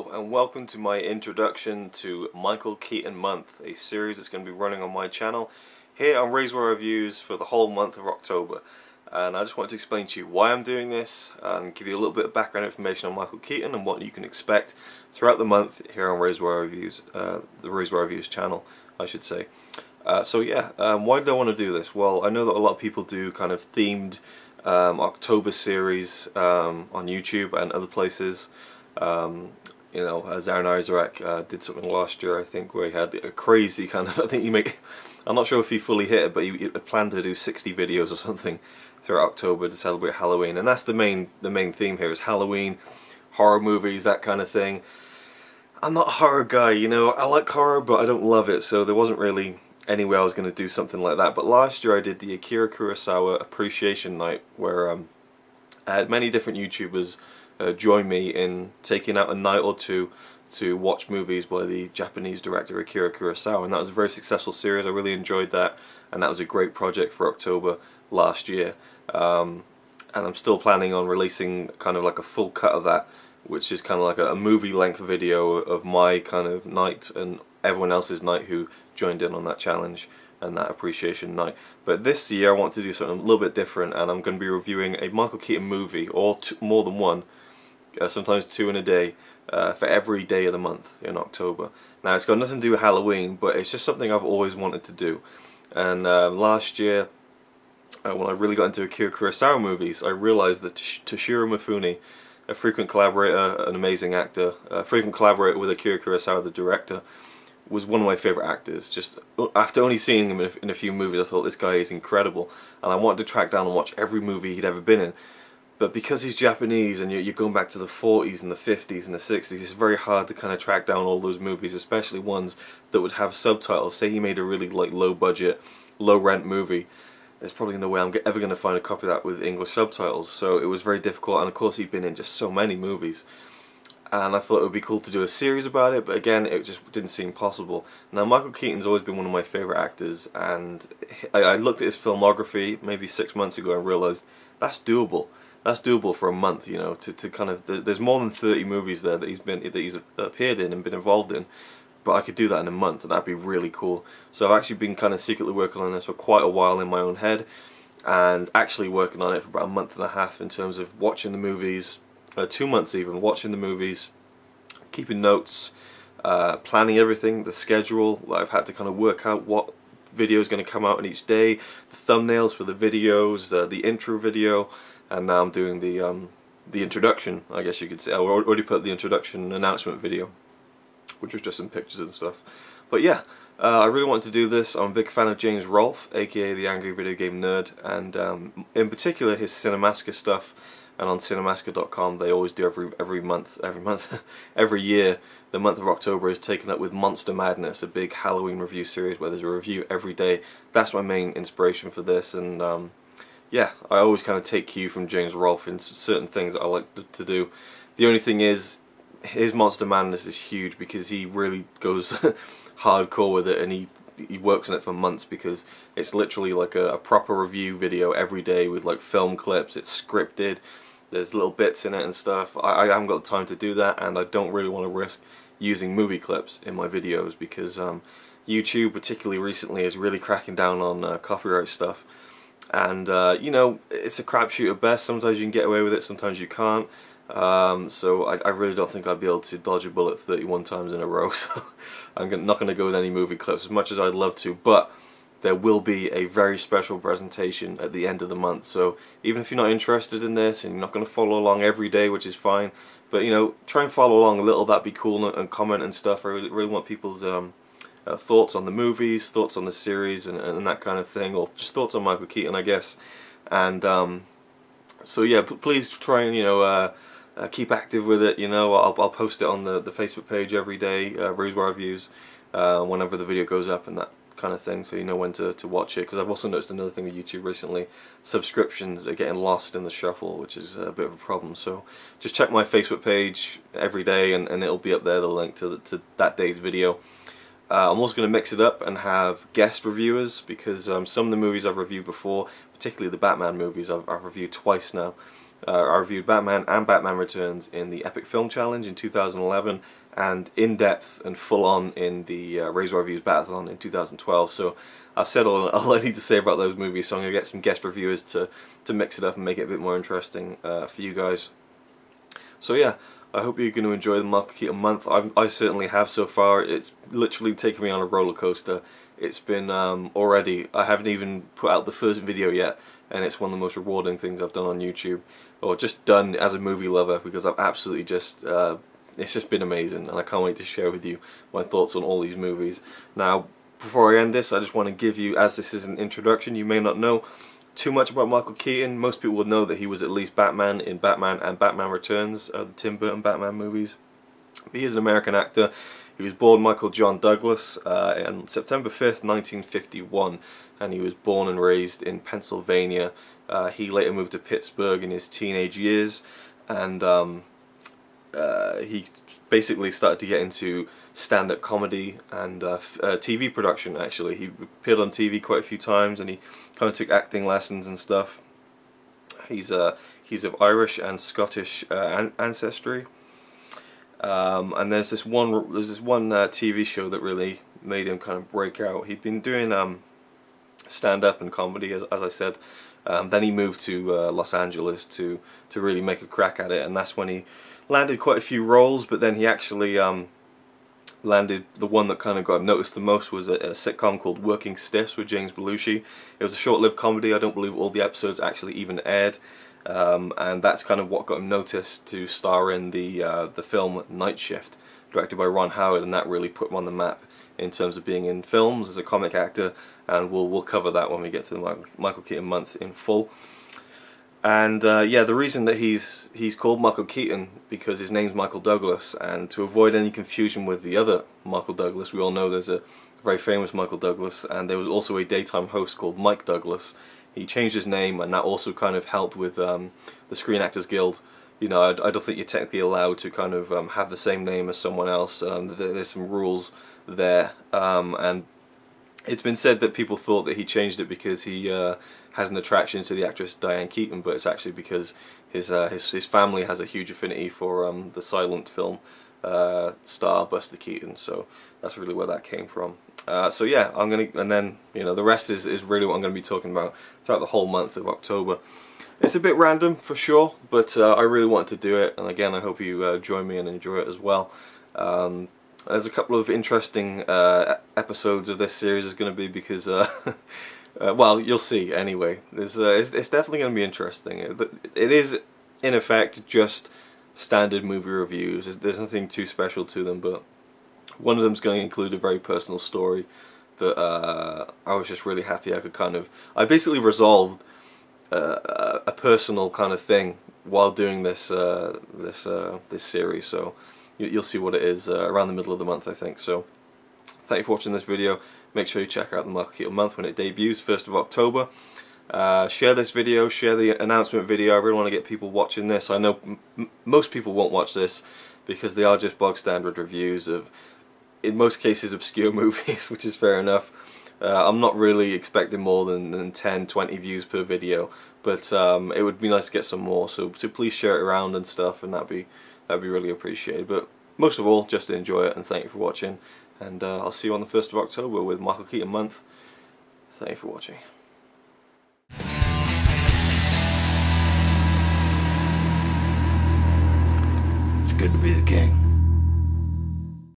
Hello and welcome to my introduction to Michael Keaton Month, a series that's going to be running on my channel here on RazorwireReviews for the whole month of October. And I just want to explain to you why I'm doing this and give you a little bit of background information on Michael Keaton and what you can expect throughout the month here on RazorwireReviews, the RazorwireReviews channel, I should say. Why did I want to do this? Well, I know that a lot of people do kind of themed October series on YouTube and other places. You know, Zaran Isaac did something last year, I think, where he had a crazy kind of, I'm not sure if he fully hit it, but he planned to do 60 videos or something throughout October to celebrate Halloween, and that's the main theme here is Halloween, horror movies, that kind of thing. I'm not a horror guy, you know, I like horror, but I don't love it, so there wasn't really any way I was going to do something like that. But last year I did the Akira Kurosawa Appreciation Night, where I had many different YouTubers join me in taking out a night or two to watch movies by the Japanese director Akira Kurosawa, and that was a very successful series. I really enjoyed that, and that was a great project for October last year. And I'm still planning on releasing kind of like a full cut of that, which is kind of like a movie length video of my kind of night and everyone else's night who joined in on that challenge and that appreciation night. But this year I want to do something a little bit different, and I'm going to be reviewing a Michael Keaton movie, or more than one, sometimes two in a day, for every day of the month in October. Now, it's got nothing to do with Halloween, but it's just something I've always wanted to do. And last year, when I really got into Akira Kurosawa movies, I realized that Toshiro Mifune, a frequent collaborator, an amazing actor, a frequent collaborator with Akira Kurosawa, the director, was one of my favorite actors. Just after only seeing him in a few movies, I thought this guy is incredible, and I wanted to track down and watch every movie he'd ever been in. But because he's Japanese and you're going back to the 40s and the 50s and the 60s, it's very hard to kind of track down all those movies, especially ones that would have subtitles. Say he made a really like low budget, low rent movie, there's probably no way I'm ever going to find a copy of that with English subtitles. So it was very difficult, and of course he'd been in just so many movies. And I thought it would be cool to do a series about it, but again, it just didn't seem possible. Now, Michael Keaton's always been one of my favourite actors, and I looked at his filmography maybe 6 months ago and realised that's doable. That's doable for a month, you know, to kind of, there's more than 30 movies there that he's appeared in and been involved in, but I could do that in a month, and that'd be really cool. So I've actually been kind of secretly working on this for quite a while in my own head, and actually working on it for about a month and a half in terms of watching the movies, 2 months even, watching the movies, keeping notes, planning everything, the schedule. I've had to kind of work out what video is going to come out in each day, the thumbnails for the videos, the intro video. And now I'm doing the introduction, I guess you could say. I already put the introduction announcement video, which was just some pictures and stuff. But yeah, I really wanted to do this. I'm a big fan of James Rolfe, aka the Angry Video Game Nerd, and in particular his Cinemasker stuff. And on cinemasker.com they always do every year, the month of October is taken up with Monster Madness, a big Halloween review series where there's a review every day. That's my main inspiration for this, and yeah, I always kind of take cue from James Rolfe in certain things that I like to do. The only thing is, his Monster Madness is huge because he really goes hardcore with it, and he works on it for months, because it's literally like a proper review video every day with like film clips. It's scripted, there's little bits in it and stuff. I haven't got the time to do that, and I don't really want to risk using movie clips in my videos because YouTube, particularly recently, is really cracking down on copyright stuff. And you know, it's a crapshoot at best. Sometimes you can get away with it, sometimes you can't. So I really don't think I'd be able to dodge a bullet 31 times in a row. So I'm not going to go with any movie clips as much as I'd love to. But there will be a very special presentation at the end of the month. So even if you're not interested in this and you're not going to follow along every day, which is fine, but you know, try and follow along a little. That'd be cool, and comment and stuff. I really want people's thoughts on the movies, thoughts on the series, and that kind of thing, or just thoughts on Michael Keaton, I guess. And so yeah, please try and, you know, keep active with it. You know, I'll post it on the Facebook page every day, RazorwireReviews, whenever the video goes up and that kind of thing, so you know when to watch it. Because I've also noticed another thing with YouTube recently: subscriptions are getting lost in the shuffle, which is a bit of a problem. So just check my Facebook page every day, and it'll be up there, the link to that day's video. I'm also going to mix it up and have guest reviewers, because some of the movies I've reviewed before, particularly the Batman movies, I've reviewed twice now. I reviewed Batman and Batman Returns in the Epic Film Challenge in 2011, and in depth and full on in the Razor Reviews Batathon in 2012. So I've said all I need to say about those movies, so I'm going to get some guest reviewers to mix it up and make it a bit more interesting for you guys. So yeah, I hope you're going to enjoy the Michael Keaton month. I certainly have so far. It's literally taken me on a roller coaster. It's been already, I haven't even put out the first video yet, and it's one of the most rewarding things I've done on YouTube, or just done as a movie lover, because I've absolutely just, it's just been amazing, and I can't wait to share with you my thoughts on all these movies. Now, before I end this, I just want to give you, as this is an introduction, you may not know too much about Michael Keaton. Most people would know that he was at least Batman in Batman and Batman Returns, the Tim Burton Batman movies. But he is an American actor. He was born Michael John Douglas on September 5th, 1951, and he was born and raised in Pennsylvania. He later moved to Pittsburgh in his teenage years, and he basically started to get into stand-up comedy and TV production. Actually, he appeared on TV quite a few times, and he kind of took acting lessons and stuff. He's of Irish and Scottish ancestry. And there's this one TV show that really made him kind of break out. He'd been doing stand-up and comedy, as I said. Then he moved to Los Angeles to really make a crack at it, and that's when he landed quite a few roles. But then he actually landed the one that kind of got noticed the most was a sitcom called Working Stiffs with James Belushi. It was a short-lived comedy. I don't believe all the episodes actually even aired. And that's kind of what got him noticed to star in the film Night Shift, directed by Ron Howard, and that really put him on the map in terms of being in films as a comic actor, and we'll cover that when we get to the Michael Keaton month in full. And yeah, the reason that he's called Michael Keaton, because his name's Michael Douglas, and to avoid any confusion with the other Michael Douglas, we all know there's a very famous Michael Douglas, and there was also a daytime host called Mike Douglas. He changed his name, and that also kind of helped with the Screen Actors Guild. You know, I don't think you're technically allowed to kind of have the same name as someone else. There's some rules there, and it's been said that people thought that he changed it because he had an attraction to the actress Diane Keaton, but it's actually because his family has a huge affinity for the silent film star Buster Keaton, so that's really where that came from. So yeah, and then the rest is really what I'm going to be talking about throughout the whole month of October. It's a bit random for sure, but I really wanted to do it, and again I hope you join me and enjoy it as well. There's a couple of interesting episodes of this series is going to be because well, you'll see anyway. It's definitely going to be interesting. It is in effect just standard movie reviews. There's nothing too special to them, but one of them's going to include a very personal story that I was just really happy I could I basically resolved a personal kind of thing while doing this this series. So you'll see what it is around the middle of the month, I think. So thank you for watching this video. Make sure you check out the Michael Keaton month when it debuts, 1st of October. Share this video, share the announcement video. I really want to get people watching this. I know most people won't watch this because they are just bog standard reviews of, in most cases, obscure movies, which is fair enough. I'm not really expecting more than 10, 20 views per video, but it would be nice to get some more, so please share it around and stuff, and that'd be really appreciated. But most of all, just to enjoy it, and thank you for watching, and I'll see you on the 1st of October with Michael Keaton month. Thank you for watching. It's good to be the king.